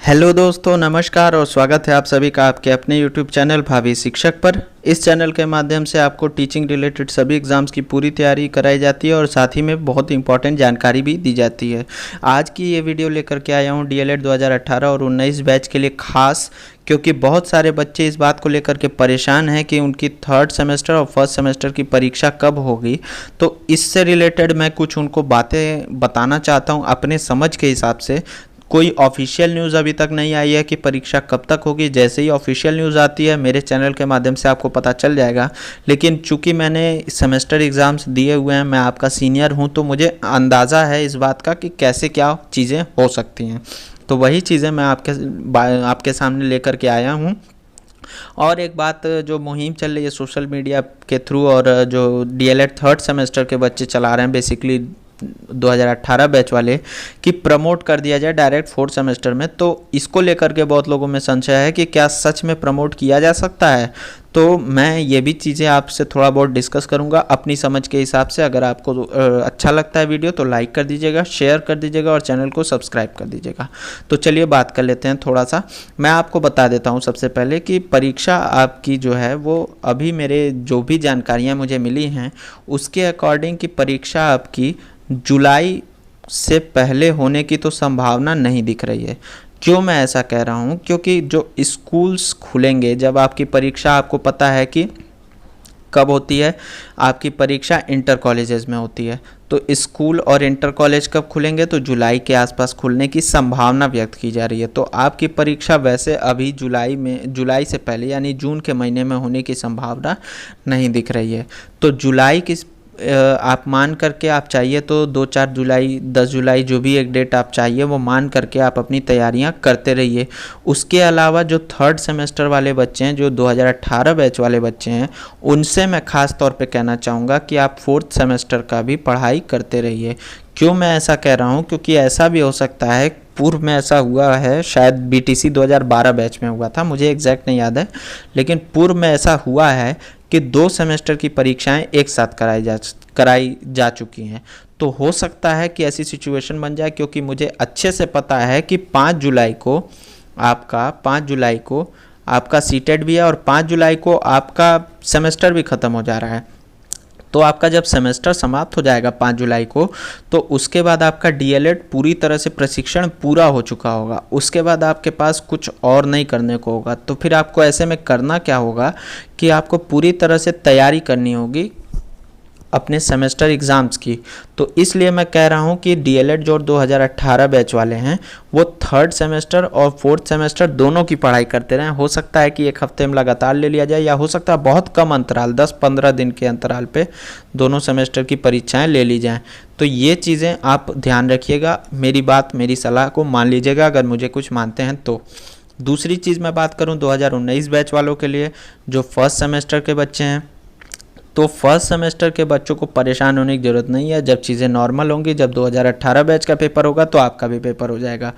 Hello दोस्तों, नमस्कार और स्वागत है आप सभी का आपके अपने यूट्यूब चैनल भावी शिक्षक पर। इस चैनल के माध्यम से आपको टीचिंग रिलेटेड सभी एग्ज़ाम्स की पूरी तैयारी कराई जाती है और साथ ही में बहुत इंपॉर्टेंट जानकारी भी दी जाती है। आज की ये वीडियो लेकर के आया हूँ डीएलएड 2018 और 19 बैच के लिए खास, क्योंकि बहुत सारे बच्चे इस बात को लेकर के परेशान हैं कि उनकी थर्ड सेमेस्टर और फर्स्ट सेमेस्टर की परीक्षा कब होगी। तो इससे रिलेटेड मैं कुछ उनको बातें बताना चाहता हूँ अपने समझ के हिसाब से। कोई ऑफिशियल न्यूज़ अभी तक नहीं आई है कि परीक्षा कब तक होगी। जैसे ही ऑफिशियल न्यूज़ आती है मेरे चैनल के माध्यम से आपको पता चल जाएगा। लेकिन चूंकि मैंने सेमेस्टर एग्ज़ाम्स दिए हुए हैं, मैं आपका सीनियर हूं, तो मुझे अंदाज़ा है इस बात का कि कैसे क्या चीज़ें हो सकती हैं। तो वही चीज़ें मैं आपके सामने लेकर के आया हूँ। और एक बात जो मुहिम चल रही है सोशल मीडिया के थ्रू, और जो डीएलएड थर्ड सेमेस्टर के बच्चे चला रहे हैं बेसिकली 2018 बैच वाले, कि प्रमोट कर दिया जाए डायरेक्ट फोर्थ सेमेस्टर में। तो इसको लेकर के बहुत लोगों में संशय है कि क्या सच में प्रमोट किया जा सकता है। तो मैं ये भी चीज़ें आपसे थोड़ा बहुत डिस्कस करूंगा अपनी समझ के हिसाब से। अगर आपको अच्छा लगता है वीडियो तो लाइक कर दीजिएगा, शेयर कर दीजिएगा और चैनल को सब्सक्राइब कर दीजिएगा। तो चलिए बात कर लेते हैं थोड़ा सा। मैं आपको बता देता हूँ सबसे पहले कि परीक्षा आपकी जो है वो अभी मेरे जो भी जानकारियाँ मुझे मिली हैं उसके अकॉर्डिंग की परीक्षा आपकी जुलाई से पहले होने की तो संभावना नहीं दिख रही है। क्यों मैं ऐसा कह रहा हूँ? क्योंकि जो स्कूल्स खुलेंगे, जब आपकी परीक्षा, आपको पता है कि कब होती है, आपकी परीक्षा इंटर कॉलेजेस में होती है। तो स्कूल और इंटर कॉलेज कब खुलेंगे? तो जुलाई के आसपास खुलने की संभावना व्यक्त की जा रही है। तो आपकी परीक्षा वैसे अभी जुलाई से पहले यानी जून के महीने में होने की संभावना नहीं दिख रही है। तो जुलाई की आप मान करके, आप चाहिए तो 2-4 जुलाई, 10 जुलाई, जो भी एक डेट आप चाहिए वो मान करके आप अपनी तैयारियां करते रहिए। उसके अलावा जो थर्ड सेमेस्टर वाले बच्चे हैं, जो 2018 बैच वाले बच्चे हैं, उनसे मैं ख़ास तौर पे कहना चाहूँगा कि आप फोर्थ सेमेस्टर का भी पढ़ाई करते रहिए। क्यों मैं ऐसा कह रहा हूँ? क्योंकि ऐसा भी हो सकता है, पूर्व में ऐसा हुआ है, शायद बीटीसी 2012 बैच में हुआ था, मुझे एग्जैक्ट नहीं याद है, लेकिन पूर्व में ऐसा हुआ है कि 2 सेमेस्टर की परीक्षाएं एक साथ कराई जा चुकी हैं। तो हो सकता है कि ऐसी सिचुएशन बन जाए, क्योंकि मुझे अच्छे से पता है कि 5 जुलाई को आपका सीटेट भी है और 5 जुलाई को आपका सेमेस्टर भी ख़त्म हो जा रहा है। तो आपका जब सेमेस्टर समाप्त हो जाएगा 5 जुलाई को, तो उसके बाद आपका डीएलएड पूरी तरह से प्रशिक्षण पूरा हो चुका होगा। उसके बाद आपके पास कुछ और नहीं करने को होगा। तो फिर आपको ऐसे में करना क्या होगा कि आपको पूरी तरह से तैयारी करनी होगी अपने सेमेस्टर एग्ज़ाम्स की। तो इसलिए मैं कह रहा हूँ कि डीएलएड जो 2018 बैच वाले हैं वो थर्ड सेमेस्टर और फोर्थ सेमेस्टर दोनों की पढ़ाई करते रहें। हो सकता है कि एक हफ्ते में लगातार ले लिया जाए, या हो सकता है बहुत कम अंतराल, 10-15 दिन के अंतराल पे दोनों सेमेस्टर की परीक्षाएं ले ली जाएं। तो ये चीज़ें आप ध्यान रखिएगा, मेरी बात, मेरी सलाह को मान लीजिएगा अगर मुझे कुछ मानते हैं तो। दूसरी चीज़ मैं बात करूँ 2019 बैच वालों के लिए, जो फर्स्ट सेमेस्टर के बच्चे हैं, तो फर्स्ट सेमेस्टर के बच्चों को परेशान होने की ज़रूरत नहीं है। जब चीज़ें नॉर्मल होंगी, जब 2018 बैच का पेपर होगा तो आपका भी पेपर हो जाएगा।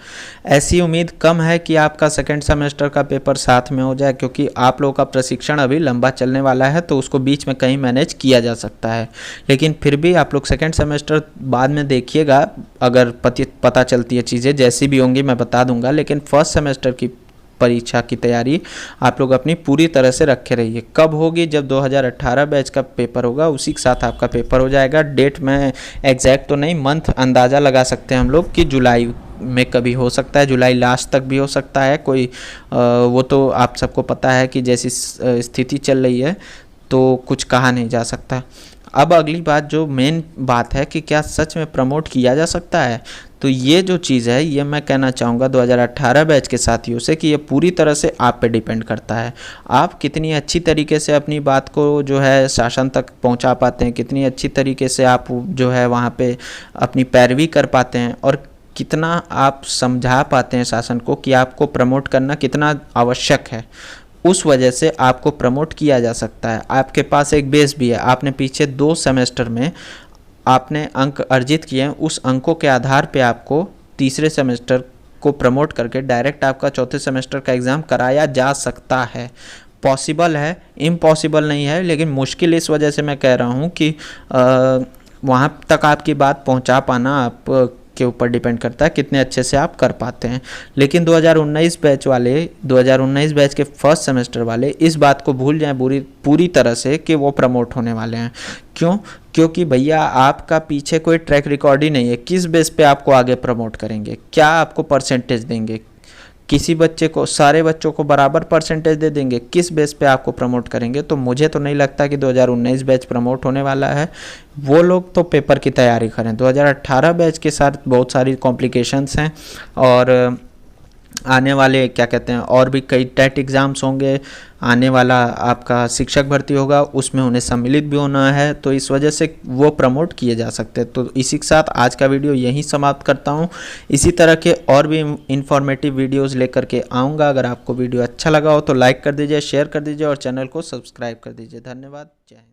ऐसी उम्मीद कम है कि आपका सेकंड सेमेस्टर का पेपर साथ में हो जाए, क्योंकि आप लोगों का प्रशिक्षण अभी लंबा चलने वाला है, तो उसको बीच में कहीं मैनेज किया जा सकता है। लेकिन फिर भी आप लोग सेकेंड सेमेस्टर बाद में देखिएगा, अगर पता चलती है चीज़ें जैसी भी होंगी मैं बता दूंगा। लेकिन फर्स्ट सेमेस्टर की परीक्षा की तैयारी आप लोग अपनी पूरी तरह से रखे रहिए। कब होगी? जब 2018 बैच का पेपर होगा उसी के साथ आपका पेपर हो जाएगा। डेट में एग्जैक्ट तो नहीं, मंथ अंदाज़ा लगा सकते हैं हम लोग कि जुलाई में कभी हो सकता है, जुलाई लास्ट तक भी हो सकता है कोई, वो तो आप सबको पता है कि जैसी स्थिति चल रही है तो कुछ कहा नहीं जा सकता। अब अगली बात, जो मेन बात है कि क्या सच में प्रमोट किया जा सकता है, तो ये जो चीज़ है ये मैं कहना चाहूँगा 2018 बैच के साथियों से कि ये पूरी तरह से आप पे डिपेंड करता है। आप कितनी अच्छी तरीके से अपनी बात को जो है शासन तक पहुँचा पाते हैं, कितनी अच्छी तरीके से आप जो है वहाँ पे अपनी पैरवी कर पाते हैं, और कितना आप समझा पाते हैं शासन को कि आपको प्रमोट करना कितना आवश्यक है। उस वजह से आपको प्रमोट किया जा सकता है। आपके पास एक बेस भी है, आपने पीछे 2 सेमेस्टर में आपने अंक अर्जित किए हैं, उस अंकों के आधार पे आपको तीसरे सेमेस्टर को प्रमोट करके डायरेक्ट आपका चौथे सेमेस्टर का एग्ज़ाम कराया जा सकता है। पॉसिबल है, इम्पॉसिबल नहीं है, लेकिन मुश्किल इस वजह से मैं कह रहा हूँ कि वहाँ तक आपकी बात पहुँचा पाना आप के ऊपर डिपेंड करता है कितने अच्छे से आप कर पाते हैं। लेकिन 2019 बैच वाले, 2019 बैच के फर्स्ट सेमेस्टर वाले इस बात को भूल जाएं पूरी तरह से कि वो प्रमोट होने वाले हैं। क्यों? क्योंकि भैया आपका पीछे कोई ट्रैक रिकॉर्ड ही नहीं है। किस बेस पे आपको आगे प्रमोट करेंगे? क्या आपको परसेंटेज देंगे? किसी बच्चे को, सारे बच्चों को बराबर परसेंटेज दे देंगे? किस बेस पे आपको प्रमोट करेंगे? तो मुझे तो नहीं लगता कि 2019 बैच प्रमोट होने वाला है। वो लोग तो पेपर की तैयारी करें। 2018 बैच के साथ बहुत सारी कॉम्प्लिकेशंस हैं और आने वाले क्या कहते हैं और भी कई टेट एग्ज़ाम्स होंगे। आने वाला आपका शिक्षक भर्ती होगा, उसमें उन्हें सम्मिलित भी होना है, तो इस वजह से वो प्रमोट किए जा सकते हैं। तो इसी के साथ आज का वीडियो यहीं समाप्त करता हूँ। इसी तरह के और भी इंफॉर्मेटिव वीडियोस लेकर के आऊँगा। अगर आपको वीडियो अच्छा लगा हो तो लाइक कर दीजिए, शेयर कर दीजिए और चैनल को सब्सक्राइब कर दीजिए। धन्यवाद। जय हिंद।